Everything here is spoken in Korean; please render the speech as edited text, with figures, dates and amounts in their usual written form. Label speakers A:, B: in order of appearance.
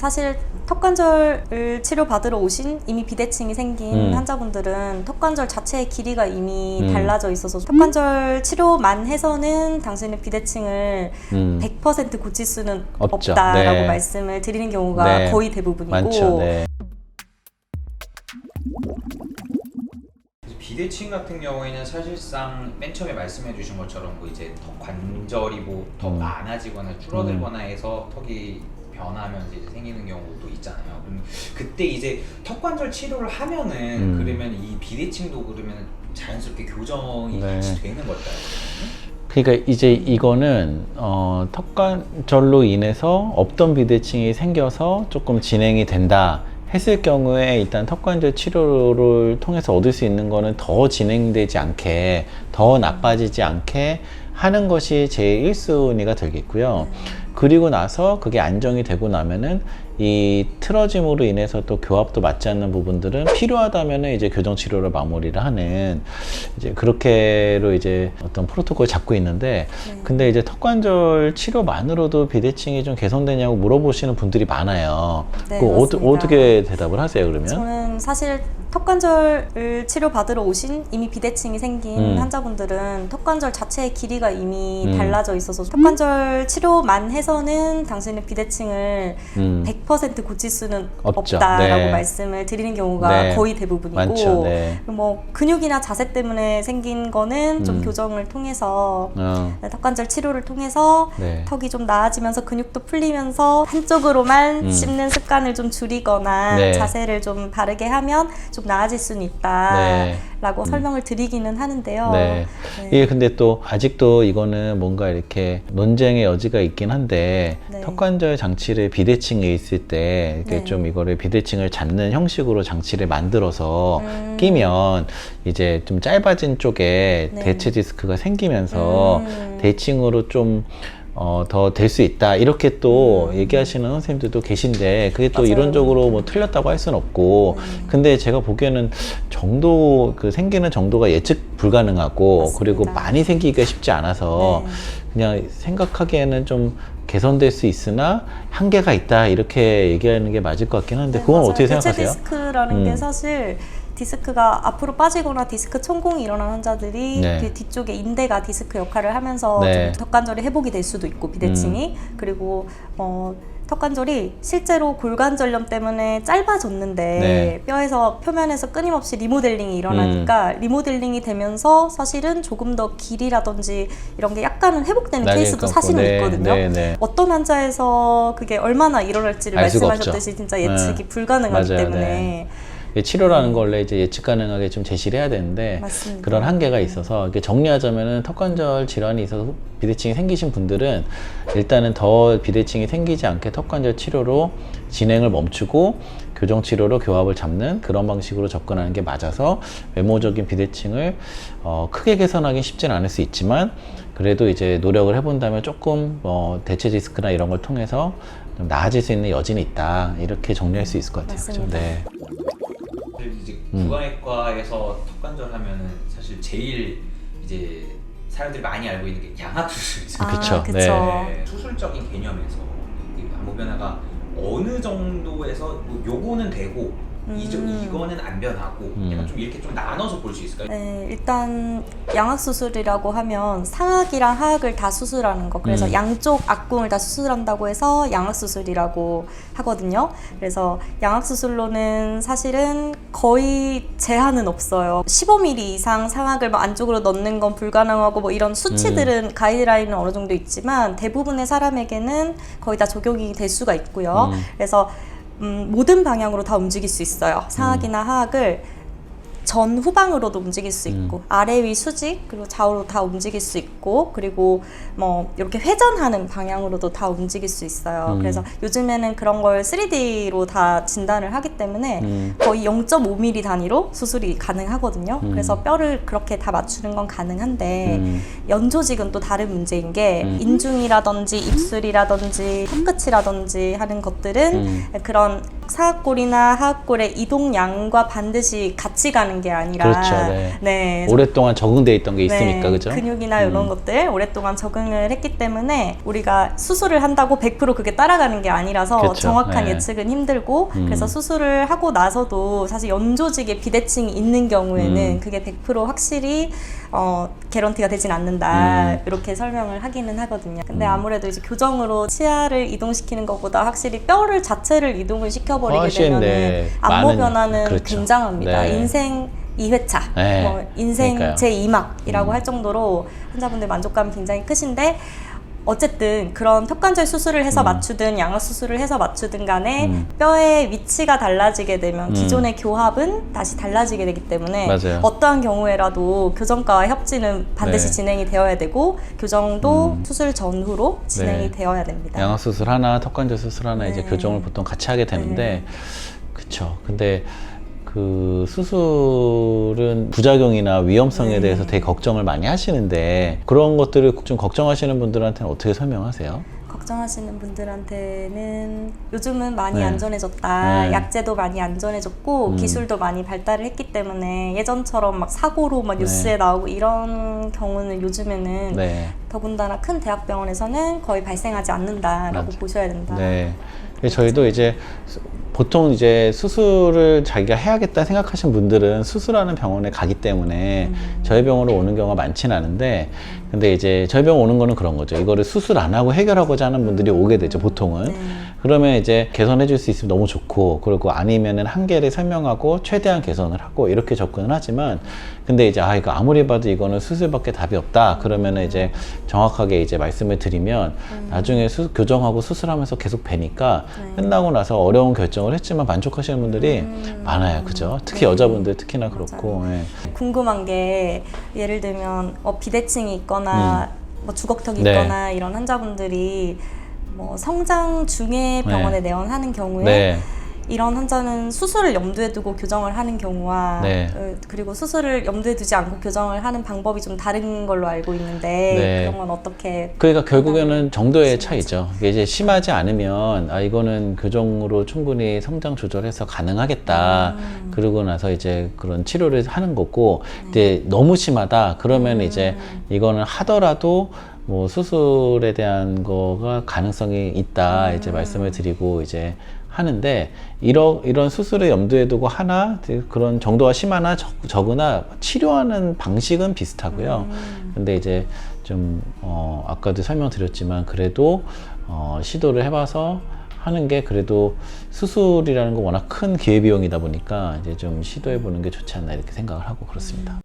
A: 사실 턱관절을 치료받으러 오신 이미 비대칭이 생긴 환자분들은 턱관절 자체의 길이가 이미 달라져 있어서 턱관절 치료만 해서는 당신의 비대칭을 100% 고칠 수는 없다라고 말씀을 드리는 경우가 거의 대부분이고
B: 많죠.
C: 비대칭 같은 경우에는 사실상 맨 처음에 말씀해 주신 것처럼 뭐 이제 턱 관절이 뭐 더 많아지거나 줄어들거나 해서 턱이 변하면서 이제 생기는 경우도 있잖아요. 그때 이제 턱 관절 치료를 하면은 그러면 이 비대칭도 그러면 자연스럽게 교정이 다시 되는 걸까요?
B: 그러니까 이제 이거는 턱관절로 인해서 없던 비대칭이 생겨서 조금 진행이 된다 했을 경우에 일단 턱관절 치료를 통해서 얻을 수 있는 거는 더 진행되지 않게, 더 나빠지지 않게 하는 것이 제일 1순위가 되겠고요. 그리고 나서 그게 안정이 되고 나면은 이 틀어짐으로 인해서 또 교합도 맞지 않는 부분들은 필요하다면은 이제 교정 치료를 마무리를 하는 이제 그렇게로 이제 어떤 프로토콜을 잡고 있는데, 근데 이제 턱관절 치료만으로도 비대칭이 좀 개선되냐고 물어보시는 분들이 많아요.
A: 네,
B: 어떻게 대답을 하세요, 그러면?
A: 저는 사실 턱관절을 치료받으러 오신 이미 비대칭이 생긴 환자분들은 턱관절 자체의 길이가 이미 달라져 있어서 턱관절 치료만 해서는 당신의 비대칭을 100% 고칠 수는 없다라고 말씀을 드리는 경우가 거의 대부분이고,
B: 많죠.
A: 뭐 근육이나 자세 때문에 생긴 거는 좀 교정을 통해서 턱관절 치료를 통해서 턱이 좀 나아지면서 근육도 풀리면서 한쪽으로만 씹는 습관을 좀 줄이거나 자세를 좀 바르게 하면 좀 나아질 수는 있다라고 설명을 드리기는 하는데요.
B: 예, 근데 또 아직도 이거는 뭔가 이렇게 논쟁의 여지가 있긴 한데 턱관절 장치를 비대칭에 있을 때 이렇게 좀 이거를 비대칭을 잡는 형식으로 장치를 만들어서 끼면 이제 좀 짧아진 쪽에 대체 디스크가 생기면서 대칭으로 좀 더 될 수 있다 이렇게 또 얘기하시는 선생님들도 계신데, 그게 또 이론적으로 뭐 틀렸다고 할 수는 없고, 근데 제가 보기에는 그 생기는 정도가 예측 불가능하고 그리고 많이 생기기가 쉽지 않아서 그냥 생각하기에는 좀 개선될 수 있으나 한계가 있다 이렇게 얘기하는 게 맞을 것 같긴 한데, 그건 어떻게 생각하세요?
A: 대체 디스크라는 게 사실 디스크가 앞으로 빠지거나 디스크 천공이 일어난 환자들이 그 뒤쪽에 인대가 디스크 역할을 하면서 턱관절이 회복이 될 수도 있고, 비대칭이 그리고 턱관절이 실제로 골관절염 때문에 짧아졌는데 뼈에서 표면에서 끊임없이 리모델링이 일어나니까 리모델링이 되면서 사실은 조금 더 길이라든지 이런 게 약간은 회복되는 케이스도 사실은 있거든요. 어떤 환자에서 그게 얼마나 일어날지를 말씀하셨듯이 진짜 예측이 불가능하기 때문에
B: 치료라는 걸 원래 이제 예측 가능하게 좀 제시를 해야 되는데 그런 한계가 있어서, 이렇게 정리하자면은 턱관절 질환이 있어서 비대칭이 생기신 분들은 일단은 더 비대칭이 생기지 않게 턱관절 치료로 진행을 멈추고 교정 치료로 교합을 잡는 그런 방식으로 접근하는 게 맞아서, 외모적인 비대칭을 크게 개선하기 쉽지는 않을 수 있지만 그래도 이제 노력을 해본다면 조금 대체 디스크나 이런 걸 통해서 좀 나아질 수 있는 여지는 있다, 이렇게 정리할 수 있을 것 같아요. 그렇죠?
C: 이제 구강외과에서 턱관절 하면은 사실 제일 이제 사람들이 많이 알고 있는 게 양악 수술이죠. 수술적인 개념에서 이 안구 변화가 어느 정도에서 뭐 요거는 되고 이거는 안 변하고 약간 좀 이렇게 좀 나눠서 볼 수 있을까요?
A: 네, 일단 양악 수술이라고 하면 상악이랑 하악을 다 수술하는 거, 그래서 양쪽 악궁을 다 수술한다고 해서 양악 수술이라고 하거든요. 그래서 양악 수술로는 사실은 거의 제한은 없어요. 15mm 이상 상악을 뭐 안쪽으로 넣는 건 불가능하고 뭐 이런 수치들은 가이드라인은 어느 정도 있지만 대부분의 사람에게는 거의 다 적용이 될 수가 있고요. 그래서 모든 방향으로 다 움직일 수 있어요. 상악이나 하악을 전 후방으로도 움직일 수 있고 아래 위 수직 그리고 좌우로 다 움직일 수 있고, 그리고 뭐 이렇게 회전하는 방향으로도 다 움직일 수 있어요. 그래서 요즘에는 그런 걸 3D로 다 진단을 하기 때문에 거의 0.5mm 단위로 수술이 가능하거든요. 그래서 뼈를 그렇게 다 맞추는 건 가능한데 연조직은 또 다른 문제인 게 인중이라든지 입술이라든지 턱끝이라든지 하는 것들은 그런 사각골이나 하악골의 이동량과 반드시 같이 가는 게 아니라
B: 그렇죠. 네. 오랫동안 적응돼 있던 게 있으니까, 그죠?
A: 근육이나 이런 것들 오랫동안 적응을 했기 때문에 우리가 수술을 한다고 100% 그게 따라가는 게 아니라서
B: 그렇죠.
A: 정확한
B: 네.
A: 예측은 힘들고 그래서 수술을 하고 나서도 사실 연조직에 비대칭이 있는 경우에는 그게 100% 확실히 개런티가 되진 않는다 이렇게 설명을 하기는 하거든요. 근데 아무래도 이제 교정으로 치아를 이동시키는 것보다 확실히 뼈를 자체를 이동을 시켜버리게
B: 훨씬,
A: 되면은
B: 네,
A: 안모
B: 많은-
A: 변화는
B: 그렇죠.
A: 굉장합니다.
B: 네.
A: 인생 2회차,
B: 네.
A: 인생
B: 그러니까요.
A: 제2막이라고 할 정도로 환자분들 만족감이 굉장히 크신데 어쨌든 그런 턱관절 수술을 해서 맞추든 양악 수술을 해서 맞추든 간에 뼈의 위치가 달라지게 되면 기존의 교합은 다시 달라지게 되기 때문에
B: 맞아요.
A: 어떠한 경우에라도 교정과와 협진은 반드시
B: 네.
A: 진행이 되어야 되고 교정도 수술 전후로 진행이
B: 네.
A: 되어야 됩니다.
B: 양악 수술 하나, 턱관절 수술 하나 이제
A: 네.
B: 교정을 보통 같이 하게 되는데, 그쵸. 근데 그 수술은 부작용이나 위험성에 대해서 되게 걱정을 많이 하시는데, 그런 것들을 좀 걱정하시는 분들한테는 어떻게 설명하세요?
A: 걱정하시는 분들한테는 요즘은 많이
B: 네.
A: 안전해졌다.
B: 네.
A: 약제도 많이 안전해졌고 기술도 많이 발달을 했기 때문에 예전처럼 막 사고로 막 뉴스에 나오고 이런 경우는 요즘에는
B: 네.
A: 더군다나 큰 대학병원에서는 거의 발생하지 않는다라고
B: 맞아.
A: 보셔야 된다.
B: 네. 그래서 저희도 이제 보통 이제 수술을 자기가 해야겠다 생각하신 분들은 수술하는 병원에 가기 때문에 저희 병원으로 오는 경우가 많지는 않은데, 근데 이제 저희 병원 오는 거는 그런 거죠. 이거를 수술 안 하고 해결하고자 하는 분들이 오게 되죠, 보통은. 그러면 이제 개선해 줄 수 있으면 너무 좋고, 그리고 아니면은 한계를 설명하고 최대한 개선을 하고 이렇게 접근을 하지만, 근데 이제 이거 아무리 봐도 이거는 수술밖에 답이 없다. 그러면은 이제 정확하게 이제 말씀을 드리면 나중에 교정하고 수술하면서 계속 뵈니까 끝나고 나서 어려운 결정을 했지만 만족하시는 분들이 많아요, 그죠? 특히 여자분들 특히나 그렇고. 예.
A: 궁금한 게 예를 들면 비대칭이 있거나 뭐 주걱턱이
B: 네.
A: 있거나 이런 환자분들이 뭐 성장 중에 병원에 내원하는 경우에
B: 네.
A: 이런 환자는 수술을 염두에 두고 교정을 하는 경우와
B: 네.
A: 그리고 수술을 염두에 두지 않고 교정을 하는 방법이 좀 다른 걸로 알고 있는데
B: 네.
A: 그런 건 어떻게
B: 그러니까 결국에는 정도의 차이죠. 이게 이제 심하지 않으면 이거는 교정으로 충분히 성장 조절해서 가능하겠다. 그러고 나서 이제 그런 치료를 하는 거고, 이제 너무 심하다 그러면 이제 이거는 하더라도 뭐 수술에 대한 거가 가능성이 있다 이제 말씀을 드리고 이제 하는데, 이런 수술을 염두에 두고 하나 그런 정도가 심하나 적으나 치료하는 방식은 비슷하고요. 근데 이제 좀 아까도 설명드렸지만 그래도 시도를 해봐서 하는 게, 그래도 수술이라는 건 워낙 큰 기회비용이다 보니까 이제 좀 시도해보는 게 좋지 않나 이렇게 생각을 하고 그렇습니다.